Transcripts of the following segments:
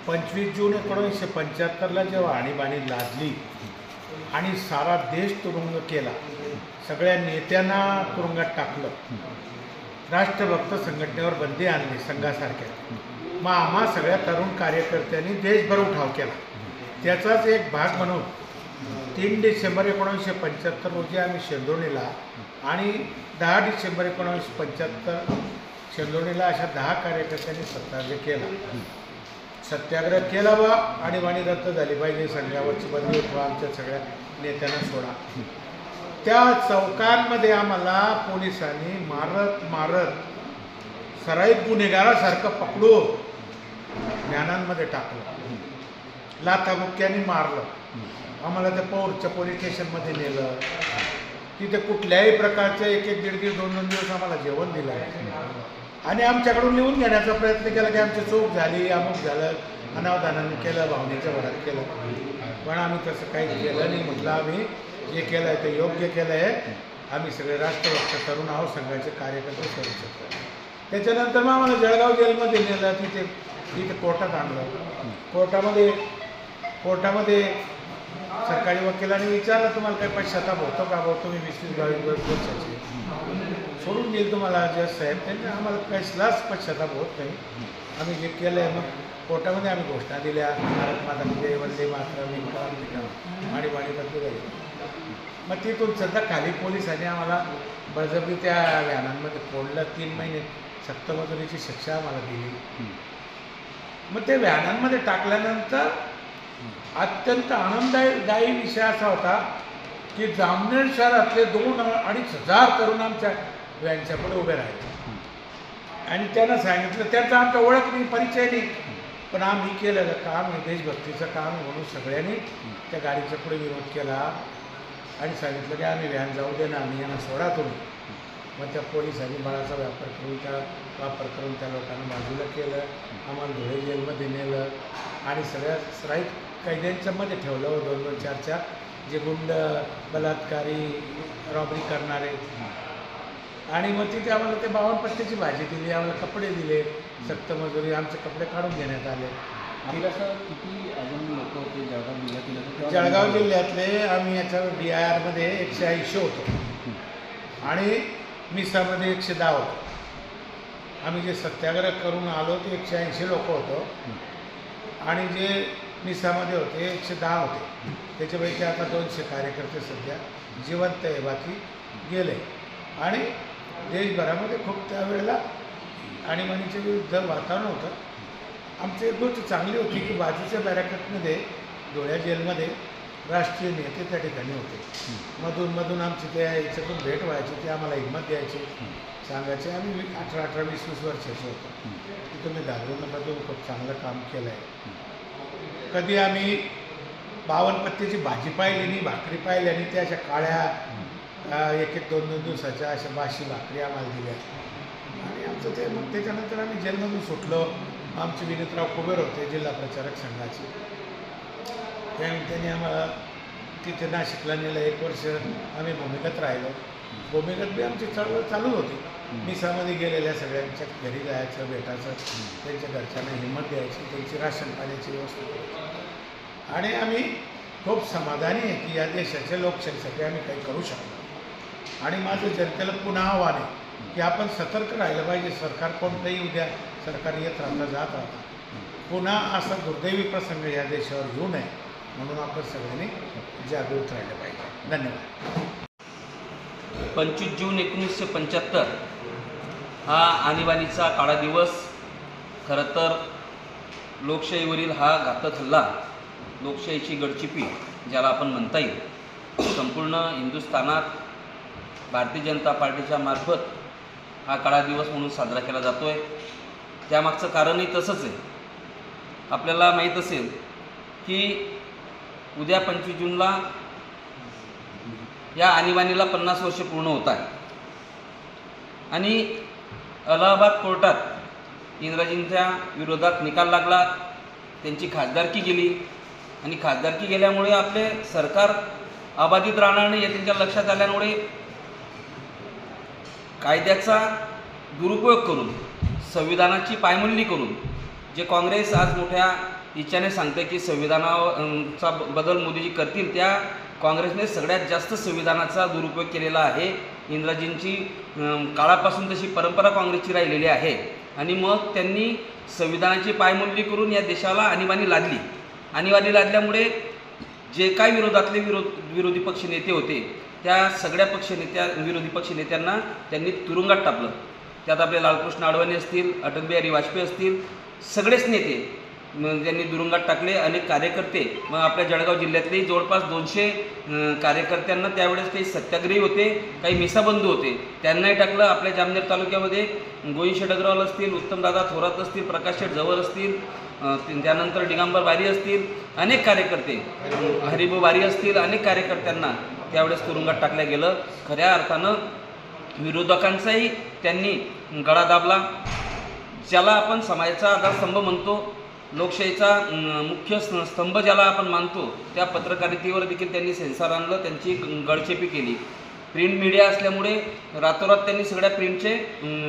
25 जून 1975ला जेव्हा आणीबाणी लादली आणि सारा देश तुरुंग केला, सगळ्या नेत्यांना तुरुंगात टाकलं, राष्ट्रभक्त संघटनेवर बंदी आणली संघासारख्या, मग आम्हा सगळ्या तरुण कार्यकर्त्यांनी देशभर उठाव केला. त्याचाच एक भाग म्हणून 3 डिसेंबर 1975 रोजी आम्ही शेंदोणीला आणि 10 डिसेंबर 1975 शेंदोणीला अशा 10 कार्यकर्त्यांनी सत्याग्रह केला. सत्याग्रह केला बा, आणीबाणी रद्द झाली पाहिजे, संघावरची बंदी उठवा, आमच्या सगळ्या नेत्यांना सोडा. त्या चौकांमध्ये आम्हाला पोलिसांनी मारत सराईत गुन्हेगारासारखं पकडून ज्ञानांमध्ये टाकलं, लाथाबुक्क्यांनी मारलं, आम्हाला त्या पौरच्या पोलीस स्टेशनमध्ये नेलं. तिथे कुठल्याही प्रकारचं 1-1, 1.5, 2-2 दिवस आम्हाला जेवण दिलं आणि आमच्याकडून लिहून घेण्याचा प्रयत्न केला की आमची चूक झाली, अमुक झालं, अनावधानाने केलं, भावनेच्या भरात केलं. पण आम्ही तसं काही केलं नाही. म्हटलं आम्ही जे केलं आहे ते योग्य केलं आहे. आम्ही सगळे राष्ट्रभक्त तरुण आहोत, संघाचे कार्यकर्ते करू शकतो. त्याच्यानंतर मग आम्हाला जळगाव जेलमध्ये नेलं, तिथे कोर्टात आणलं. कोर्टामध्ये सरकारी वकिलांनी विचारलं, तुम्हाला काही पश्चाताप होतो का? भाऊ तुम्ही 20-22 वर्षाचे, सोडून देईल तुम्हाला जज साहेब. त्यांनी आम्हाला कसलाच पश्चाताप होत नाही. आम्ही जे केलं आहे, मग कोर्टामध्ये आम्ही घोषणा दिल्या, भारत माता की वंदे मातरम, आणीबाणी रद्द झाली. मग तिथून सध्या खाली पोलिसांनी आम्हाला बळजबरी त्या व्हॅनांमध्ये फोडलं. 3 महिने सक्तमजुरीची शिक्षा आम्हाला दिली. मग ते व्हॅनांमध्ये टाकल्यानंतर अत्यंत आनंददायी विषय असा होता की जामनेर शहरातले 2-2.5 हजार तरुण आमच्या व्हॅनच्या पुढे उभे राहिले आणि त्यांना सांगितलं, त्यांचा आमचा ओळख नाही, परिचय नाही, पण आम्ही केलेलं काम हे देशभक्तीचं काम म्हणून सगळ्यांनी त्या गाडीच्या पुढे विरोध केला आणि सांगितलं की आम्ही व्हॅन जाऊ दे ना, आम्ही यांना सोडा तुम्ही. मग त्या पोलिसांनी बळाचा वापर करून त्या लोकांना बाजूला केलं, आम्हाला धुळे जेलमध्ये नेलं आणि सगळ्या सराईत कैद्यांच्या मध्ये ठेवलं. 2-2, 4-4 जे गुंड, बलात्कारी, रॉबरी करणारे. आणि मग तिथे आम्हाला ते 52 पत्त्याची भाजी दिली, आम्हाला कपडे दिले, सक्त मजुरी, आमचे कपडे काढून घेण्यात आले. आपल्यासह किती अजून लोक होते जळगाव जिल्ह्यातील? जळगाव जिल्ह्यातले आम्ही याच्यावर DIRमध्ये 180 होतो आणि मिसामध्ये 110 होतो. आम्ही जे सत्याग्रह करून आलो ते 180 लोक होतो आणि जे मिसामध्ये होते 110 होते. त्याच्यापैकी आता 200 कार्यकर्ते सध्या जिवंत आहे, बाकी गेले. आणि देशभरामध्ये खूप त्यावेळेला आणीबाणीच्या विरुद्ध वातावरण होतं. आमची एक गोष्ट चांगली होती की बाजूच्या बॅरॅकेटमध्ये धुळ्या जेलमध्ये राष्ट्रीय नेते त्या ठिकाणी होते. मधून आमची त्या याच्यातून भेट व्हायची, ते आम्हाला हिंमत द्यायची, सांगायचे. आम्ही 18, 20 वर्षाचे होतो. तिथून मी घाबरून नका, तुम्ही खूप चांगलं काम केलं आहे. कधी आम्ही 52 पत्त्याची भाजी पाहिली नाही, भाकरी पाहिली आणि त्या अशा काळ्या 1-1, 2-2 दिवसाच्या अशा बाशी भाकरी आम्हाला दिल्या. आणि आमचं ते मग त्याच्यानंतर आम्ही जेलमधून सुटलो. आमचे विनीतराव कुबेर होते जिल्हा प्रचारक संघाचे, त्यांनी आम्हाला तिथे नाशिकला नेलं. 1 वर्ष आम्ही भूमिगत राहिलो. भूमिगत बी आमची चळवळ चालू होती. मिसामध्ये गेलेल्या सगळ्यांच्या घरी जायचं, भेटायचं, त्यांच्या घरच्यांना हिंमत द्यायची, त्यांची राशन पाण्याची व्यवस्था करायची. आणि आम्ही खूप समाधानी आहे की या देशाच्या लोकशाहीसाठी आम्ही काही करू शकतो. आणि माझं जनतेला पुन्हा आव्हान आहे की आपण सतर्क राहिलं पाहिजे. सरकार कोणतंही उद्या सरकार येत राहता जात राहता, पुन्हा असा दुर्दैवी प्रसंग या देशावर येऊ नये म्हणून आपण सगळ्यांनी जागृत राहिलं पाहिजे. धन्यवाद. 25 जून 1975 हा आणीबाणीचा काळा दिवस. खरं तर लोकशाहीवरील हा घातक हल्ला, लोकशाहीची गडचिपी ज्याला आपण म्हणता येईल, संपूर्ण हिंदुस्थानात भारतीय जनता पार्टीच्या मार्फत हा काळा दिवस म्हणून साजरा केला जातो आहे. त्यामागचं कारणही तसंच आहे. आपल्याला माहीत असेल की उद्या 25 जूनला या आणीबाणीला 50 वर्ष पूर्ण होत आहे आणि अलाहाबाद कोर्टात इंदिराजींच्या विरोधात निकाल लागला, त्यांची खासदारकी गेली आणि खासदारकी गेल्यामुळे आपले सरकार अबाधित राहणार नाही हे त्यांच्या लक्षात आल्यामुळे कायद्याचा दुरुपयोग करून, संविधानाची पायमल्ली करून जे काँग्रेस आज मोठ्या इच्छाने सांगते की संविधानाचा बदल मोदीजी करतील, त्या काँग्रेसने सगळ्यात जास्त संविधानाचा दुरुपयोग केलेला आहे. इंग्रजींची काळापासून तशी परंपरा काँग्रेसची राहिलेली आहे आणि मग त्यांनी संविधानाची पायमल्ली करून या देशाला आणीबाणी लादली. आणीबाणी लादल्यामुळे जे काय विरोधातले विरोधी पक्ष नेते होते त्या सगळ्या विरोधी पक्ष नेत्यांना त्यांनी तुरुंगात टाकलं. त्यात आपले लालकृष्ण अडवाणी असतील, अटल बिहारी वाजपेयी असतील, सगळेच नेते त्यांनी तुरुंगात टाकले. अनेक कार्यकर्ते, मग आपल्या जळगाव जिल्ह्यातले जवळपास 200 कार्यकर्त्यांना त्यावेळेस काही सत्याग्रही होते, काही मिसाबंधू होते, त्यांनाही टाकलं. आपल्या जामनेर तालुक्यामध्ये गोविंद अग्रवाल असतील, उत्तमदादा थोरात असतील, प्रकाश शेठ जवळ असतील, त्यानंतर दिगंबर बारी असतील, अनेक कार्यकर्ते, हरिभाऊ बारी असतील, अनेक कार्यकर्त्यांना त्यावेळेस तुरुंगात टाकलं गेलं. खऱ्या अर्थानं विरोधकांचाही त्यांनी गळा दाबला. ज्याला आपण समाजाचा आधारस्तंभ म्हणतो, लोकशाहीचा मुख्य स्तंभ ज्याला आपण मानतो, त्या पत्रकारितेवर देखील त्यांनी सेन्सॉर आणलं, त्यांची गळचेपी केली. प्रिंट मीडिया असल्यामुळे रातोरात त्यांनी सगळ्या प्रिंटचे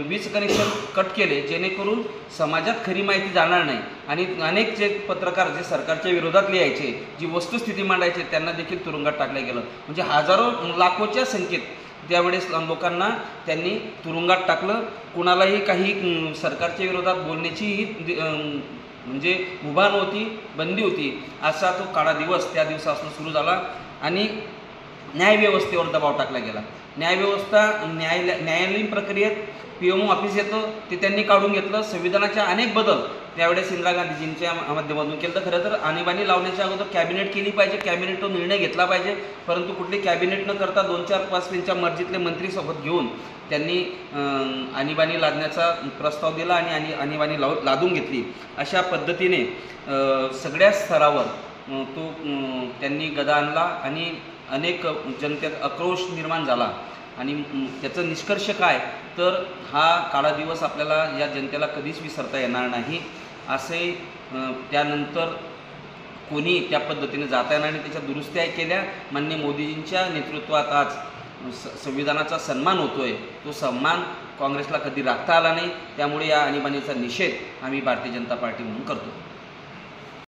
20 कनेक्शन कट केले, जेणेकरून समाजात खरी माहिती जाणार नाही. आणि अनेक जे पत्रकार जे सरकारच्या विरोधात लिहायचे, जी वस्तुस्थिती मांडायचे, त्यांना देखील तुरुंगात टाकलं गेलं. म्हणजे हजारो लाखोच्या संख्येत त्यावेळेस लोकांना त्यांनी तुरुंगात टाकलं. कुणालाही काही सरकारच्या विरोधात बोलण्याचीही म्हणजे मुभा नव्हती, बंदी होती. असा तो काळा दिवस त्या दिवसापासून सुरू झाला आणि न्यायव्यवस्थेवर दबाव टाकला गेला. न्यायालयीन प्रक्रियेत PMO ऑफिस येतं, ते त्यांनी काढून घेतलं. संविधानाच्या अनेक बदल त्यावेळेस इंदिरा गांधीजींच्या माध्यमातून केलं. तर खरं तर आणीबाणी लावण्याच्या अगोदर कॅबिनेट केली पाहिजे, कॅबिनेट तो निर्णय घेतला पाहिजे. परंतु कुठली कॅबिनेट न करता 2-4-5 त्यांच्या मर्जीतले मंत्री सोबत घेऊन त्यांनी आणीबाणी लादण्याचा प्रस्ताव दिला आणि आणीबाणी लादून घेतली. अशा पद्धतीने सगळ्या स्तरावर तो त्यांनी गदा आणला आणि अनेक जनतेत आक्रोश निर्माण झाला. आणि त्याचं निष्कर्ष काय, तर हा काळा दिवस आपल्याला या जनतेला कधीच विसरता येणार नाही. असे त्यानंतर कोणी त्या पद्धतीने जाता येणार नाही. त्याच्या दुरुस्त्या केल्या. माननीय मोदीजींच्या नेतृत्वात आज संविधानाचा सन्मान होतोय. तो सन्मान काँग्रेसला कधी राखता आला नाही. त्यामुळे या आणीबाणीचा निषेध आम्ही भारतीय जनता पार्टी म्हणून करतो.